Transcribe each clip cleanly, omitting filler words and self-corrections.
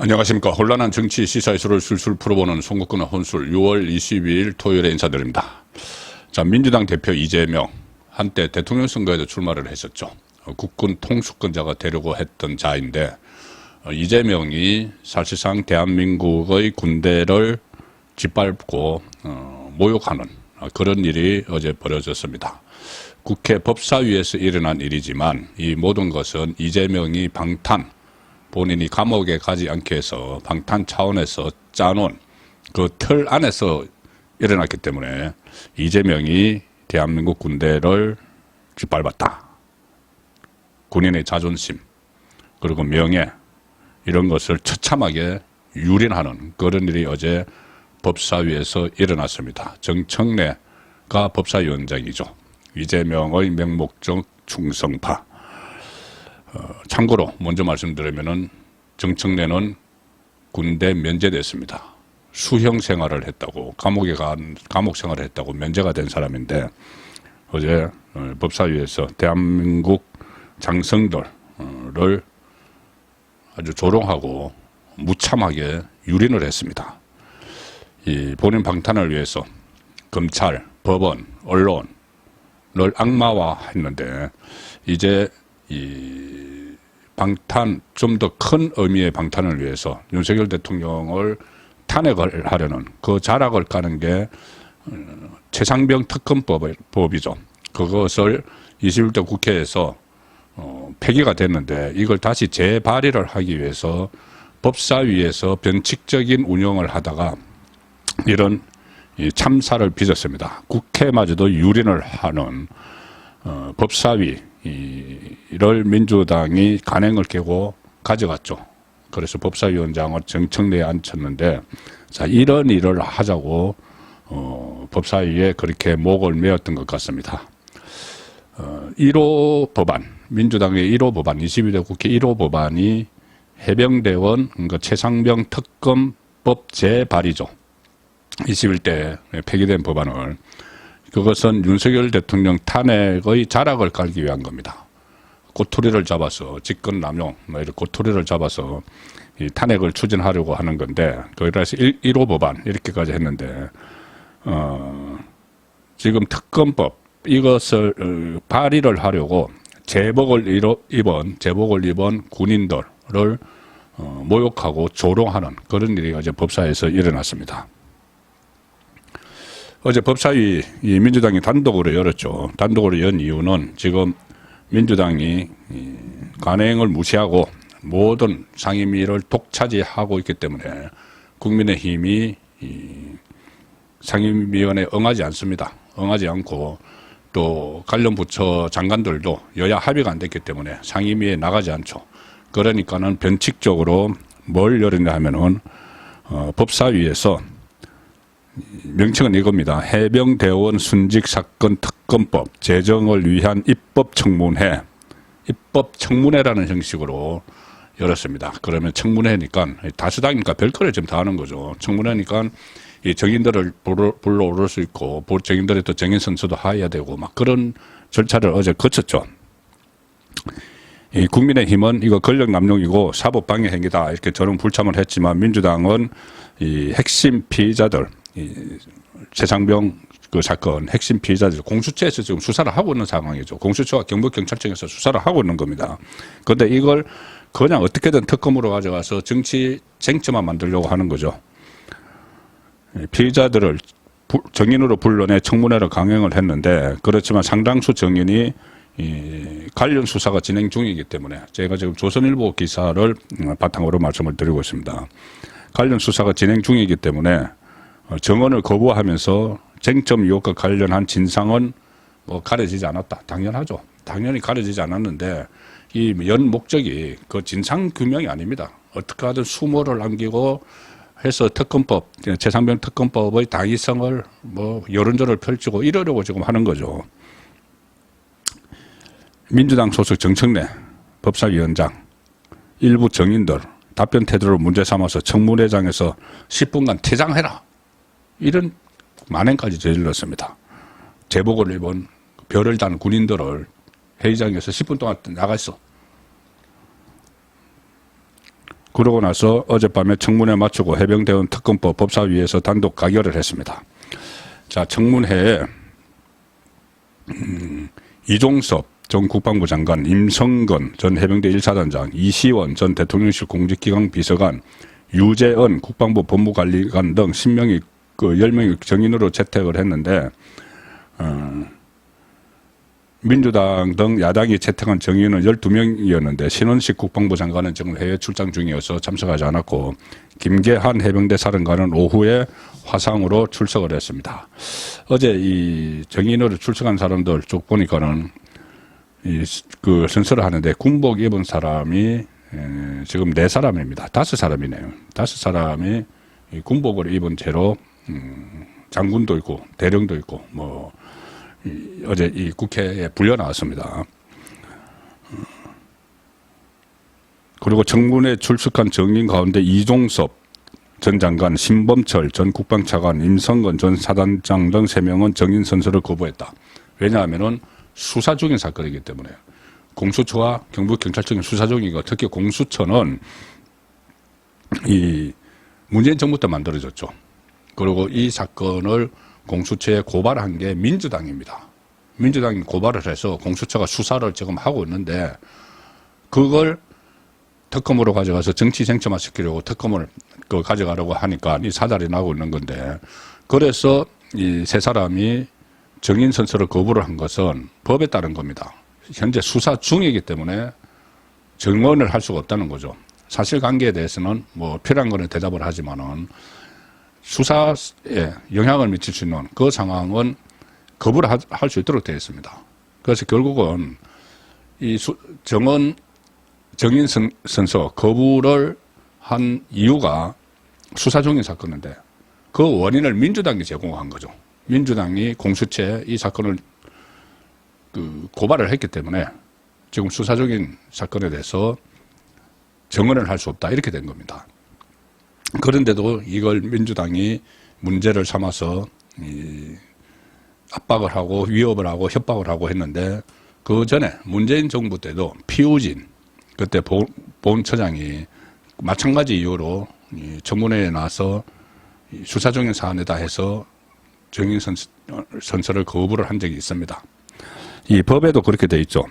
안녕하십니까. 혼란한 정치 시사이슈를 술술 풀어보는 송국근의 혼술 6월 22일 토요일에 인사드립니다. 자, 민주당 대표 이재명 한때 대통령 선거에도 출마를 했었죠. 국군 통수권자가 되려고 했던 자인데 이재명이 사실상 대한민국의 군대를 짓밟고 모욕하는 그런 일이 어제 벌어졌습니다. 국회 법사위에서 일어난 일이지만 이 모든 것은 이재명이 본인이 감옥에 가지 않게 해서 방탄 차원에서 짜놓은 그 틀 안에서 일어났기 때문에 이재명이 대한민국 군대를 짓밟았다. 군인의 자존심 그리고 명예 이런 것을 처참하게 유린하는 그런 일이 어제 법사위에서 일어났습니다. 정청래가 법사위원장이죠. 이재명의 맹목적 충성파. 참고로 먼저 말씀드리면은 정청래는 군대 면제됐습니다. 수형 생활을 했다고 감옥 생활을 했다고 면제가 된 사람인데 어제 법사위에서 대한민국 장성들을 아주 조롱하고 무참하게 유린을 했습니다. 이 본인 방탄을 위해서 검찰, 법원, 언론을 악마화했는데 이제 이 방탄 좀 더 큰 의미의 방탄을 위해서 윤석열 대통령을 탄핵을 하려는 그 자락을 까는 게 최상병 특검법이죠. 그것을 21대 국회에서 폐기가 됐는데 이걸 다시 재발의를 하기 위해서 법사위에서 변칙적인 운영을 하다가 이런 참사를 빚었습니다. 국회마저도 유린을 하는 법사위 이를 민주당이 간행을 깨고 가져갔죠. 그래서 법사위원장을 정청래에 앉혔는데 자 이런 일을 하자고 법사위에 그렇게 목을 메었던 것 같습니다. 1호 법안 민주당의 1호 법안 22대 국회 1호 법안이 해병대원 최상병 특검법 재발의죠. 21대 폐기된 법안을 그것은 윤석열 대통령 탄핵의 자락을 깔기 위한 겁니다. 꼬투리를 잡아서 직권 남용, 이런 꼬투리를 잡아서 이 탄핵을 추진하려고 하는 건데, 그래서 1호 법안 이렇게까지 했는데, 지금 특검법 이것을 발의를 하려고 제복을 입은 군인들을 모욕하고 조롱하는 그런 일이 어제 법사위에서 일어났습니다. 어제 법사위 민주당이 단독으로 열었죠. 단독으로 연 이유는 지금 민주당이 간행을 무시하고 모든 상임위를 독차지하고 있기 때문에 국민의힘이 상임위원회에 응하지 않습니다. 응하지 않고 또 관련 부처 장관들도 여야 합의가 안 됐기 때문에 상임위에 나가지 않죠. 그러니까는 변칙적으로 뭘 열었냐 하면은 법사위에서 명칭은 이겁니다. 해병대원 순직사건 특검법 제정을 위한 입법청문회. 입법청문회라는 형식으로 열었습니다. 그러면 청문회니까 다수당이니까 별거를 지금 다 하는 거죠. 청문회니까 이 정인들을 불러오를 수 있고 정인들의 또 정인 선수도 하야 되고 막 그런 절차를 어제 거쳤죠. 이 국민의힘은 이거 권력 남용이고 사법방해 행위다 이렇게 저는 불참을 했지만 민주당은 이 핵심 피의자들 최상병 그 사건 핵심 피의자들 공수처에서 지금 수사를 하고 있는 상황이죠. 공수처와 경북경찰청에서 수사를 하고 있는 겁니다. 그런데 이걸 그냥 어떻게든 특검으로 가져가서 정치 쟁점만 만들려고 하는 거죠. 피의자들을 정인으로 불러내 청문회를 강행을 했는데 그렇지만 상당수 정인이 관련 수사가 진행 중이기 때문에 제가 지금 조선일보 기사를 바탕으로 말씀을 드리고 있습니다. 관련 수사가 진행 중이기 때문에 정언을 거부하면서 쟁점 의혹과 관련한 진상은 뭐 가려지지 않았다. 당연하죠. 당연히 가려지지 않았는데 이 연 목적이 그 진상 규명이 아닙니다. 어떻게 하든 수모를 남기고 해서 특검법, 최상병 특검법의 당위성을 뭐 여론전을 펼치고 이러려고 지금 하는 거죠. 민주당 소속 정청래 법사위원장 일부 정인들 답변 태도를 문제 삼아서 청문회장에서 10분간 퇴장해라. 이런 만행까지 저질렀습니다. 제복을 입은 별을 단 군인들을 회의장에서 10분 동안 나가 있어. 그러고 나서 어젯밤에 청문회 마치고 해병대원 특검법 법사위에서 단독 가결을 했습니다. 자, 청문회에 이종섭 전 국방부 장관, 임성건 전 해병대 1사단장, 이시원 전 대통령실 공직기강 비서관, 유재은 국방부 법무관리관 등 10명이 10명이 정인으로 채택을 했는데 민주당 등 야당이 채택한 정인은 12명이었는데 신원식 국방부 장관은 지금 해외 출장 중이어서 참석하지 않았고 김계한 해병대 사령관은 오후에 화상으로 출석을 했습니다. 어제 이 정인으로 출석한 사람들 쭉 보니까는 그 선서를 하는데 군복 입은 사람이 지금 4사람입니다. 5사람이네요. 5사람이 군복을 입은 채로 장군도 있고 대령도 있고 뭐 어제 이 국회에 불려 나왔습니다. 그리고 청문회에 출석한 정인 가운데 이종섭 전 장관, 신범철 전 국방차관, 임성건 전 사단장 등 3명은 정인 선서를 거부했다. 왜냐하면은 수사 중인 사건이기 때문에 공수처와 경북경찰청의 수사 중이고 특히 공수처는 이 문재인 정부 때 만들어졌죠. 그리고 이 사건을 공수처에 고발한 게 민주당입니다. 민주당이 고발을 해서 공수처가 수사를 지금 하고 있는데 그걸 특검으로 가져가서 정치 쟁점화 시키려고 특검을 가져가려고 하니까 이 사달이 나고 있는 건데 그래서 이 3사람이 정인 선서를 거부를 한 것은 법에 따른 겁니다. 현재 수사 중이기 때문에 증언을 할 수가 없다는 거죠. 사실관계에 대해서는 뭐 필요한 거는 대답을 하지만은 수사에 영향을 미칠 수 있는 그 상황은 거부를 할 수 있도록 되어 있습니다. 그래서 결국은 이 정인 선서 거부를 한 이유가 수사 중인 사건인데 그 원인을 민주당이 제공한 거죠. 민주당이 공수처에 이 사건을 고발을 했기 때문에 지금 수사 중인 사건에 대해서 증언을 할 수 없다 이렇게 된 겁니다. 그런데도 이걸 민주당이 문제를 삼아서 압박을 하고 위협을 하고 협박을 하고 했는데 그 전에 문재인 정부 때도 피우진 그때 보훈처장이 마찬가지 이유로 청문회에 나와서 수사 중인 사안에다 해서 정인 선서를 거부를 한 적이 있습니다. 이 법에도 그렇게 돼 있죠.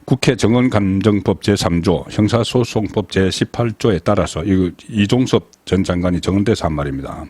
국회 정언감정법 제3조 형사소송법 제18조에 따라서 이종섭 전 장관이 정언돼서 한 말입니다.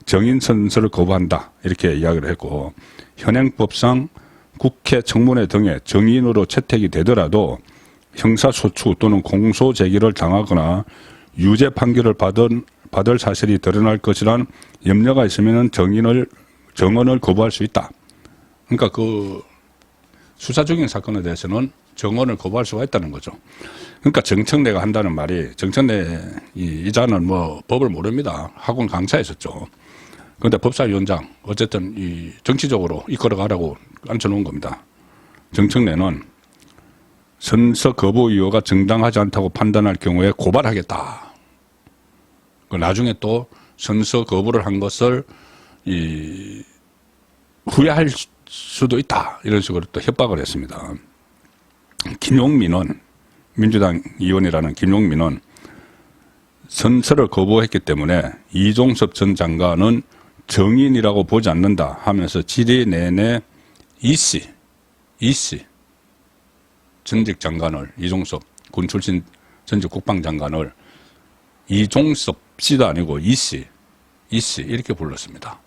정인 선서를 거부한다 이렇게 이야기를 했고 현행법상 국회 청문회 등에 정인으로 채택이 되더라도 형사소추 또는 공소제기를 당하거나 유죄 판결을 받을 사실이 드러날 것이란 염려가 있으면 정언을 거부할 수 있다. 그러니까 그 수사 중인 사건에 대해서는 정언을 거부할 수가 있다는 거죠. 그러니까 정청래가 한다는 말이 정청래 이자는 뭐 법을 모릅니다. 학원 강사였었죠. 그런데 법사위원장 어쨌든 이 정치적으로 이끌어가라고 앉혀놓은 겁니다. 정청래는 선서 거부 이유가 정당하지 않다고 판단할 경우에 고발하겠다. 나중에 또 선서 거부를 한 것을 후회할 수도 있다. 이런 식으로 또 협박을 했습니다. 김용민은 민주당 의원이라는 김용민은 선서를 거부했기 때문에 이종섭 전 장관은 정인이라고 보지 않는다 하면서 질의 내내 이씨 전직 장관을 이종섭 군 출신 전직 국방장관을 이종섭 씨도 아니고 이씨 이렇게 불렀습니다.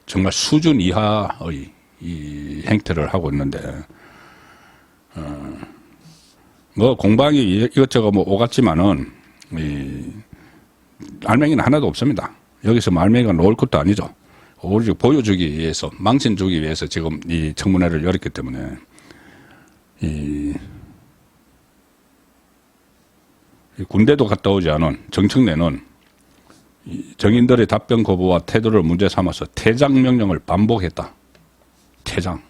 정말 수준 이하의 이 행태를 하고 있는데 뭐 공방이 이것저것 뭐 오갔지만은 알맹이는 하나도 없습니다. 여기서 알맹이가 놓을 것도 아니죠. 오히려 보여주기 위해서 망신주기 위해서 지금 이 청문회를 열었기 때문에 이 군대도 갔다 오지 않은 정청래는 정인들의 답변 거부와 태도를 문제 삼아서 퇴장 명령을 반복했다. 퇴장.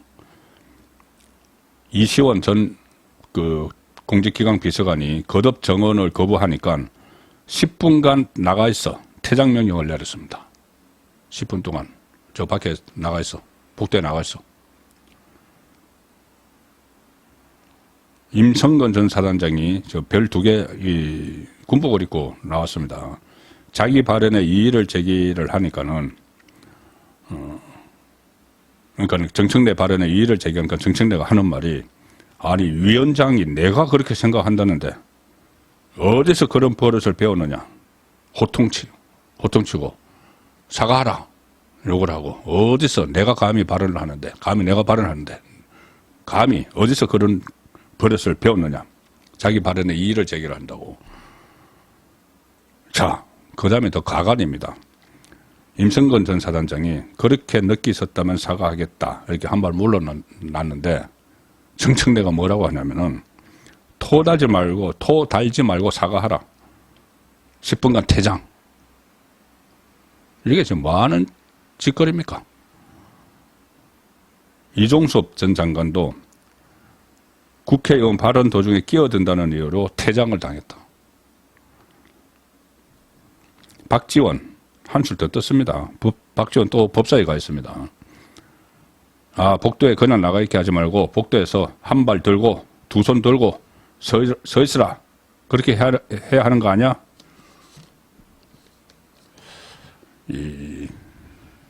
이시원 전 공직기강 비서관이 거듭 정언을 거부하니까 10분간 나가 있어 퇴장 명령을 내렸습니다. 10분 동안 저 밖에 나가 있어. 복도에 나가 있어. 임성근 전 사단장이 저 별 2개 이 군복을 입고 나왔습니다. 자기 발언에 이의를 제기를 하니까는 그러니까 정청래 발언에 이의를 제기하니까 정청래가 하는 말이 아니 위원장이 내가 그렇게 생각한다는데 어디서 그런 버릇을 배웠느냐. 호통치고 사과하라 욕을 하고 어디서 내가 감히 발언을 하는데 내가 발언하는데 감히 어디서 그런 버릇을 배웠느냐. 자기 발언에 이의를 제기를 한다고. 자, 그 다음에 더 가관입니다. 임성근 전 사단장이 그렇게 늦게 있었다면 사과하겠다 이렇게 한 발 물러났는데 정청래가 뭐라고 하냐면은 토 달지 말고 사과하라. 10분간 퇴장. 이게 지금 뭐 하는 짓거리입니까? 이종섭 전 장관도 국회의원 발언 도중에 끼어든다는 이유로 퇴장을 당했다. 박지원 한술 더 떴습니다. 박지원 또 법사위가 있습니다. 아, 복도에 그냥 나가 있게 하지 말고 복도에서 한 발 들고 두 손 들고 서 있으라. 그렇게 해야 하는 거 아니야? 이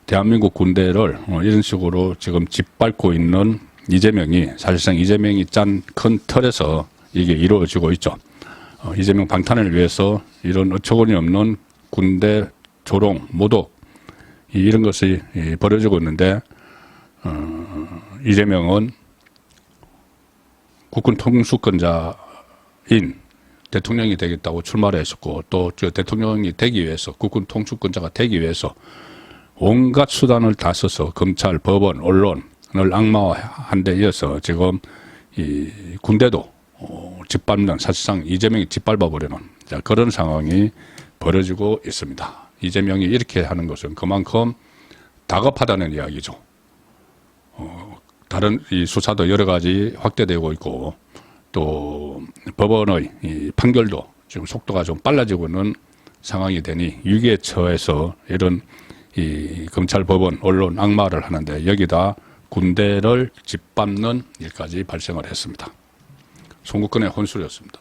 대한민국 군대를 이런 식으로 지금 짓밟고 있는 이재명이 사실상 이재명이 짠 큰 틀에서 이게 이루어지고 있죠. 이재명 방탄을 위해서 이런 어처구니 없는 군대 조롱, 모독 이런 것이 벌어지고 있는데 이재명은 국군 통수권자인 대통령이 되겠다고 출마를 했었고 또 저 대통령이 되기 위해서 국군 통수권자가 되기 위해서 온갖 수단을 다 써서 검찰, 법원, 언론을 악마화한 데 이어서 지금 이 군대도 짓밟는 사실상 이재명이 짓밟아버리는 그런 상황이 벌어지고 있습니다. 이재명이 이렇게 하는 것은 그만큼 다급하다는 이야기죠. 다른 이 수사도 여러 가지 확대되고 있고 또 법원의 이 판결도 지금 속도가 좀 빨라지고 있는 상황이 되니 위기에 처해서 이런 이 검찰, 법원, 언론 악마를 하는데 여기다 군대를 짓밟는 일까지 발생을 했습니다. 송국근의 혼술이었습니다.